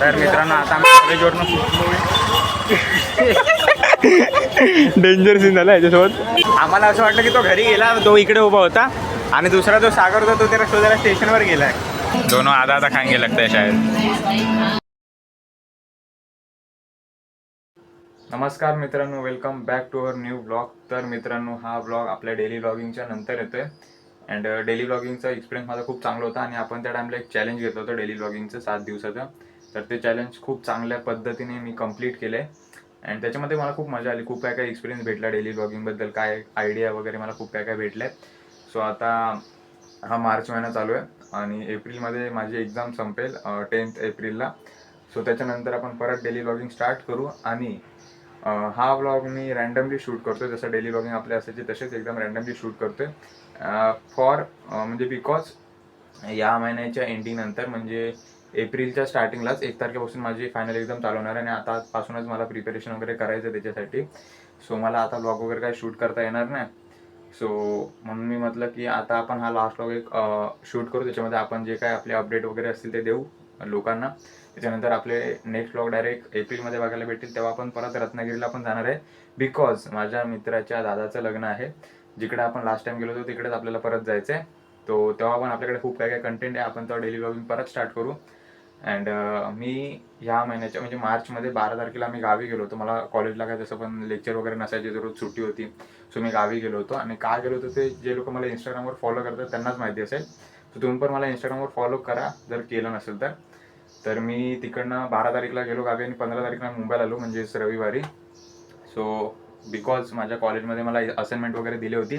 तर मित्रांनो आता आम्ही कॉलेजवरनं सुटलो. डेंजर सीन झाला याच्यासोबत. आम्हाला असं वाटलं की तो घरी गेला, तो इकडे उभा होता आणि दुसरा जो सागर होता तो त्याला शोधायला स्टेशनवर गेलाय. दोनों आधा आधा खाएंगे लगता है शायद. नमस्कार मित्रांनो, welcome back to our new blog. तर मित्रांनो, हा ब्लॉग आपल्या डेली ब्लॉगिंगच्या नंतर येतोय. अँड डेली ब्लॉगिंगचा एक्सपिरियन्स माझा खूप चांगला होता आणि आपण त्या टाइमला एक चॅलेंज घेतलं होतं डेली ब्लॉगिंगचं 7 दिवसाचं. तर ते चॅलेंज खूप चांगल्या पद्धतीने मी कंप्लीट केले अँड त्याच्यामध्ये मला खूप मजा आली. खूप काय एक्सपिरियन्स भेटला डेली ब्लॉगिंगबद्दल, काय आयडिया वगैरे मला खूप काय भेटले. सो आता हा मार्च महिना चालू आहे आणि एप्रिलमध्ये माझी एक्झाम संपेल 10 एप्रिलला. सो त्याच्यानंतर आपण परत डेली ब्लॉगिंग स्टार्ट करू आणि हा ब्लॉग मी रँडमली शूट करतोय. जसं डेली ब्लॉगिंग आपले असायचे तसेच एकदम रँडमली शूट करतोय म्हणजे बिकॉज या महिन्याच्या एंडिंग नंतर म्हणजे एप्रिलच्या स्टार्टिंगलाच 1 तारखेपासून माझी फायनल एक्झाम चालू होणार आहे आणि आतापासूनच मला प्रिपरेशन वगैरे करायचं त्याच्यासाठी. सो मला आता ब्लॉग वगैरे काय शूट करता येणार नाही. सो म्हणून मी म्हटलं की आता आपण हा लास्ट ब्लॉग एक शूट करू. त्याच्यामध्ये आपण जे काय आपले अपडेट वगैरे असतील ते देऊ लोकांना. त्याच्यानंतर आपले नेक्स्ट ब्लॉग डायरेक्ट एप्रिलमध्ये बघायला भेटतील. तेव्हा आपण परत रत्नागिरीला पण जाणार आहे बिकॉज माझ्या मित्राच्या दादाचं लग्न आहे. जिकडे आपण लास्ट टाइम गेलो होतो तिकडेच आपल्याला परत जायचं आहे. तो तेव्हा पण आपल्याकडे खूप काय काय कंटेंट आहे. आपण तेव्हा डेली ब्लॉगिंग परत स्टार्ट करू. अँड मी ह्या महिन्याच्या म्हणजे मार्चमध्ये 12 तारखेला मी गावी गेलो होतो. मला कॉलेजला काय तसं पण लेक्चर वगैरे नसायचे, रोज सुट्टी होती. सो मी गावी गेलो होतो आणि का गेलो होतो ते जे लोक मला इंस्टाग्रामवर फॉलो करतात त्यांनाच माहिती असेल. सो तुम्ही पण मला इंस्टाग्रामवर फॉलो करा जर केलं नसेल तर. तर मी तिकडनं 12 तारीखला गेलो गावी आणि 15 तारखेला मुंबईला आलो म्हणजेच रविवारी. सो बिकॉज माझ्या कॉलेजमध्ये मला असाइनमेंट वगैरे दिली होती.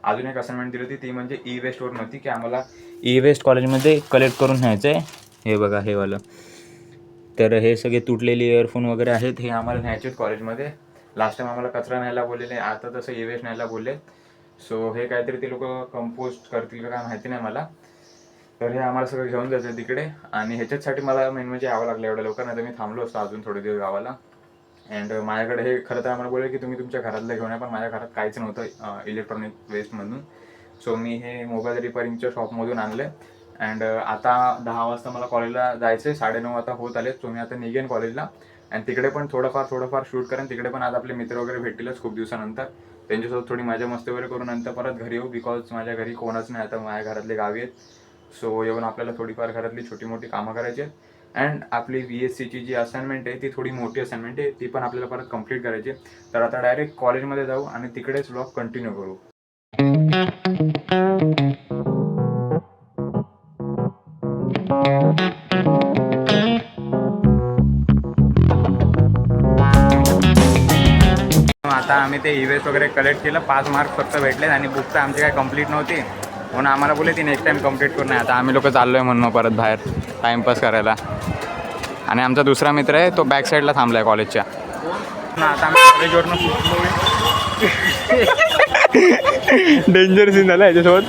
अजून एक असाइनमेंट दिली होती ती म्हणजे ई वेस्टवरून होती की आम्हाला ई वेस्ट कॉलेजमध्ये कलेक्ट करून न्यायचं आहे. हे बघा हे वालं. तर हे सगळे तुटलेले इयरफोन वगैरे आहेत, हे आम्हाला न्यायचे आहेत कॉलेजमध्ये. लास्ट टाइम आम्हाला कचरा न्यायला बोललेले, आता तसं ई वेस्ट न्यायला बोलले. सो हे काहीतरी ते लोक कंपोस्ट करतील का काय माहिती नाही मला. तर हे आम्हाला सगळं घेऊन जायचं तिकडे आणि ह्याच्यासाठी मला मेन म्हणजे यावं लागलं एवढ्या लवकर, नाही तर मी थांबलो असतो अजून थोडे दिवस गावाला. अँड माझ्याकडे हे खरं तर आम्हाला बोलले की तुम्ही तुमच्या घरातलं घेऊन या, पण माझ्या घरात काहीच नव्हतं इलेक्ट्रॉनिक वेस्टमधून. सो मी हे मोबाईल रिपेअरिंगच्या शॉपमधून आणले. अँड आता 10 वाजता मला कॉलेजला जायचं आहे, 9:30 आता होत आले. सो मी आता निघेन कॉलेजला अँड तिकडे पण थोडंफार शूट करेन. तिकडे पण आज आपले मित्र वगैरे भेटतीलच खूप दिवसानंतर. त्यांच्यासोबत थोडी मजा मस्ती वगैरे करून नंतर परत घरी येऊ बिकॉज माझ्या घरी कोणच नाही आता, माझ्या घरातले गावी आहेत. सो येऊन आपल्याला थोडीफार घरातली छोटी मोठी कामं करायची आहेत. अँड आपली VSCची जी असाइनमेंट आहे ती थोडी मोठी असाइनमेंट आहे, ती पण आपल्याला परत कंप्लीट करायची. तर आता डायरेक्ट कॉलेजमध्ये जाऊ आणि तिकडेच ब्लॉग कंटिन्यू करू. आता आम्ही ते ई वेस्ट वगैरे कलेक्ट केलं. 5 मार्क्स फक्त भेटले आणि बुक तर आमची काय कंप्लीट नव्हती म्हणून आम्हाला बोलले ती नेक्स्ट टाइम कंप्लीट करू नये. आता आम्ही लोक चाललो आहे म्हणून परत बाहेर टाईमपास करायला. आणि आमचा दुसरा मित्र आहे तो बॅक साईडला थांबला आहे कॉलेजच्या. आता आम्ही कॉलेजवरनं सुटलो. डेंजर सीन झाला याच्यासोबत.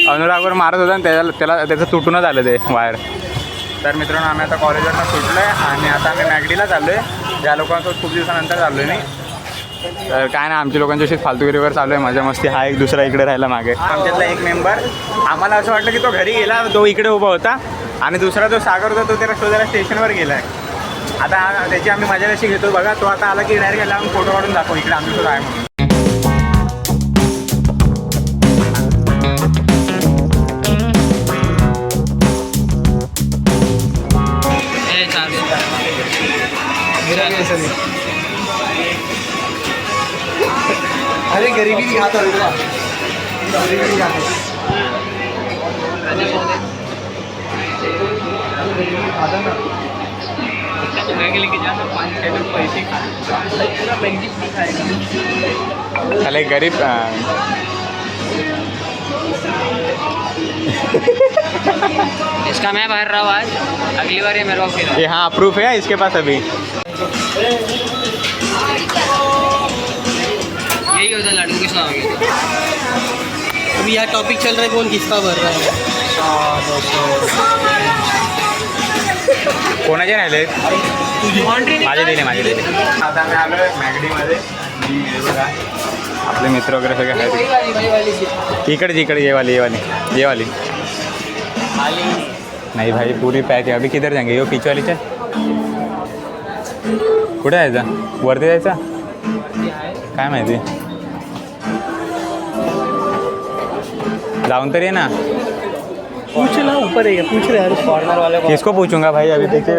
अनुरागवर मारत होता आणि त्याचं तुटूनच आलं ते वायर. तर मित्रांनो, आम्ही आता कॉलेजवरनं सुटलो आहे आणि आता आम्ही मॅगडीला चाललो आहे. ज्या लोकांसोबत खूप दिवसानंतर चाललो आहे मी. तर काय ना, आमच्या लोकांच्याशी फालतूगिरीवर चालू आहे, मजा मस्ती. हा एक दुसरा इकडे राहिला मागे, आमच्यातला एक मेंबर. आम्हाला असं वाटलं की तो घरी गेला, तो इकडे उभा होता आणि दुसरा जो सागर होता तो त्याला शोधायला स्टेशनवर गेला आहे. आता त्याची आम्ही मजा कशी घेतो बघा. तो आता आला की डायरेक्ट गेला, फोटो काढून दाखव इकडे आमच्यासोबत आहे म्हणून. अरे गरीबी दिखाता हूँ, गरीबी दिखाता हूँ। अरे गरीब इसका मैं भर रहा हूँ आज, अगली बार ये मेरे को फिर। ये हाँ प्रूफ है इसके पास अभी. यही होता है लड़कों की स्वागत. अभी यहाँ टॉपिक चल रहा है कौन किसका भर रहा है. कोणाचे राहिले माझे दिले. आता आम्ही आलो मॅगडीमध्ये. आपले मित्र वगैरे सगळे आहेत. इकडे ये वाली नहीं भाई पूरी पैक है. अभी किधर जाएंगे? ये पीछे वाली चल. कुठे जायचा? वरती जायचा? काय माहिती, जाऊन तर ये ना. पूछ ना, ऊपर है, पूछ रहे यार कॉर्नर वाले को. किसको पूछूंगा भाई अभी तिथे.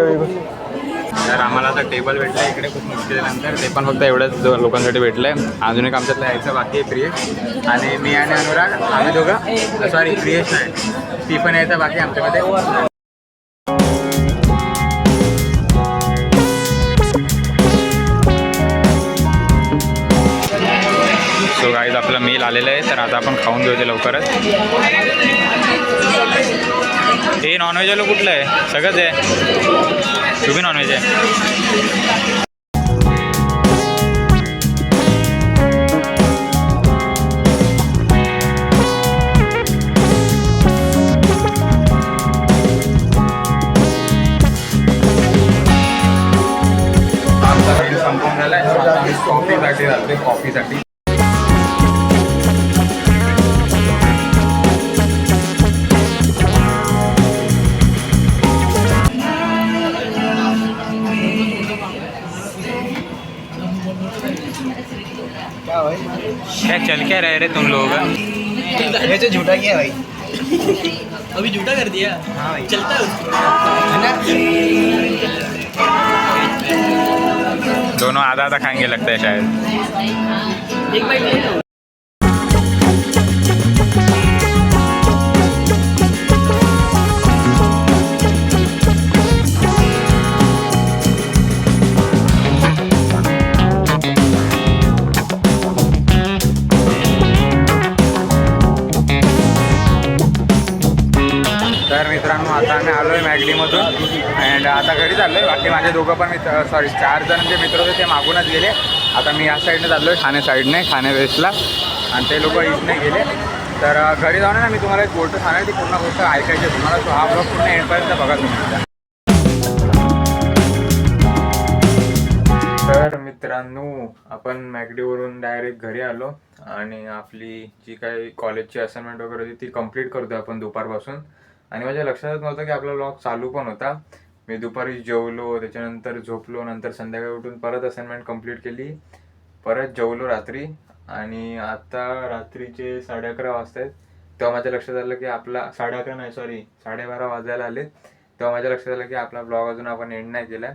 तर आम्हाला आता टेबल भेटलं आहे इकडे खूप मुश्किलीनंतर. ते पण फक्त एवढ्याच लोकांसाठी भेटलं आहे. अजून एक आमच्यातलं यायचं बाकी आहे, प्रियेश आणि मी आणि अनुराग, आम्ही दोघं. सॉरी, प्रियेश नाही, ती पण यायचं बाकी आमच्यामध्ये. सो गाईज आपलं मील आलेलं आहे, तर आता आपण खाऊन घेऊ ते लवकरच. हे नॉनव्हेज आलं कुठलं आहे? सगळंच आहे, तुम्ही नॉनव्हेज आहे. आमचा मील संपून झाला आहे, आता आम्ही कॉफीसाठी जातो. कॉफीसाठी क्या चल क्या रहे रे तुम लोग? ये तो झूठा किया भाई. अभी झूठा कर दिया. हाँ भाई, चलता है दोनों आधा आधा खाएंगे लगता है शायद. एक बाइट ले लो. तर मित्रांनो आता आम्ही आलो आहे मॅगडीमधून अँड आता घरी चाललो आहे. बाकी माझे दोघं पण मित्र, सॉरी 4 जण जे मित्र होते ते मागूनच गेले. आता मी या साईडने चाललो आहे, ठाणे साईडने, ठाणे वेस्टला, आणि ते लोक इथने गेले. तर घरी जाऊन ना मी तुम्हाला एक गोष्ट सांगेल, ती पूर्ण गोष्ट ऐकायची तुम्हाला. सो हा ब्लॉग पूर्ण एंडपर्यंत बघा तुम्ही. तर मित्रांनो आपण मॅगडीवरून डायरेक्ट घरी आलो आणि आपली जी काही कॉलेजची असाइनमेंट वगैरे होती ती कंप्लीट करतो आपण दुपारपासून. आणि माझ्या लक्षातच नव्हतं की आपला व्लॉग चालू पण होता. मी दुपारी जेवलो, त्याच्यानंतर झोपलो, नंतर संध्याकाळी उठून परत असाइनमेंट कंप्लीट केली, परत जेवलो रात्री, आणि आता रात्रीचे 11:30 वाजता आहेत. तेव्हा माझ्या लक्षात आलं की आपला 11:30 नाही, सॉरी 12:30 वाजायला आले. तेव्हा माझ्या लक्षात आलं की आपला ब्लॉग अजून आपण एंड नाही केला.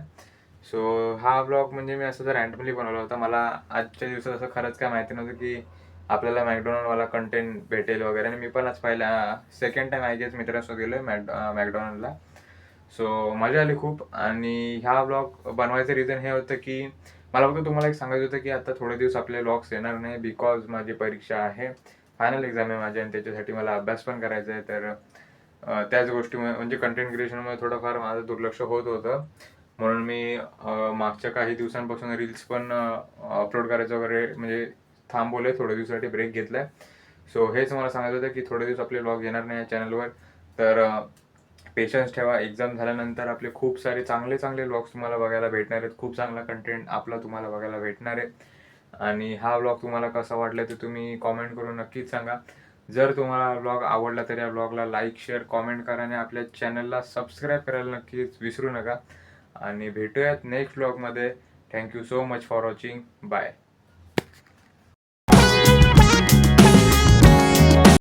सो हा ब्लॉग म्हणजे मी असं रँडमली बनवला होता. मला आजच्या दिवसात असं खरंच काय माहिती नव्हतं की आपल्याला मॅकडोनल्डवाला कंटेंट भेटेल वगैरे. आणि मी पण आज पहिला सेकंड टाईम आय गेस मित्रांसोबत गेलो आहे मॅकडोनल्डला. सो मजा आली खूप. आणि ह्या ब्लॉग बनवायचं रिझन हे होतं की मला फक्त तुम्हाला एक सांगायचं होतं की आता थोडे दिवस आपले ब्लॉग्स येणार नाही, बिकॉज माझी परीक्षा आहे, फायनल एक्झाम आहे माझी, आणि त्याच्यासाठी मला अभ्यास पण करायचा आहे. तर त्याच गोष्टीमुळे म्हणजे कंटेंट क्रिएशनमुळे थोडंफार माझं दुर्लक्ष होत होतं. म्हणून मी मागच्या काही दिवसांपासून रील्स पण अपलोड करायचं वगैरे म्हणजे थांबवले, थोड्या दिवसासाठी ब्रेक घेतलाय. सो हेच मला सांगायचं होतं की थोडे दिवस आपले व्लॉग येणार नाही या चॅनलवर. तर पेशन्स ठेवा. एक्झाम झाल्यानंतर आपले खूप सारे चांगले चांगले व्लॉग्स तुम्हाला बघायला भेटणार आहेत. खूप चांगला कंटेंट आपला तुम्हाला बघायला भेटणार आहे. आणि हा व्लॉग तुम्हाला कसा वाटला ते तुम्ही कॉमेंट करून नक्कीच सांगा. जर तुम्हाला व्लॉग आवडला तर या व्लॉगला लाईक, शेअर, कॉमेंट करा आणि आपल्या चॅनलला सबस्क्राईब करायला नक्कीच विसरू नका. आणि भेटूयात नेक्स्ट व्लॉगमध्ये. Thank you so much for watching. Bye.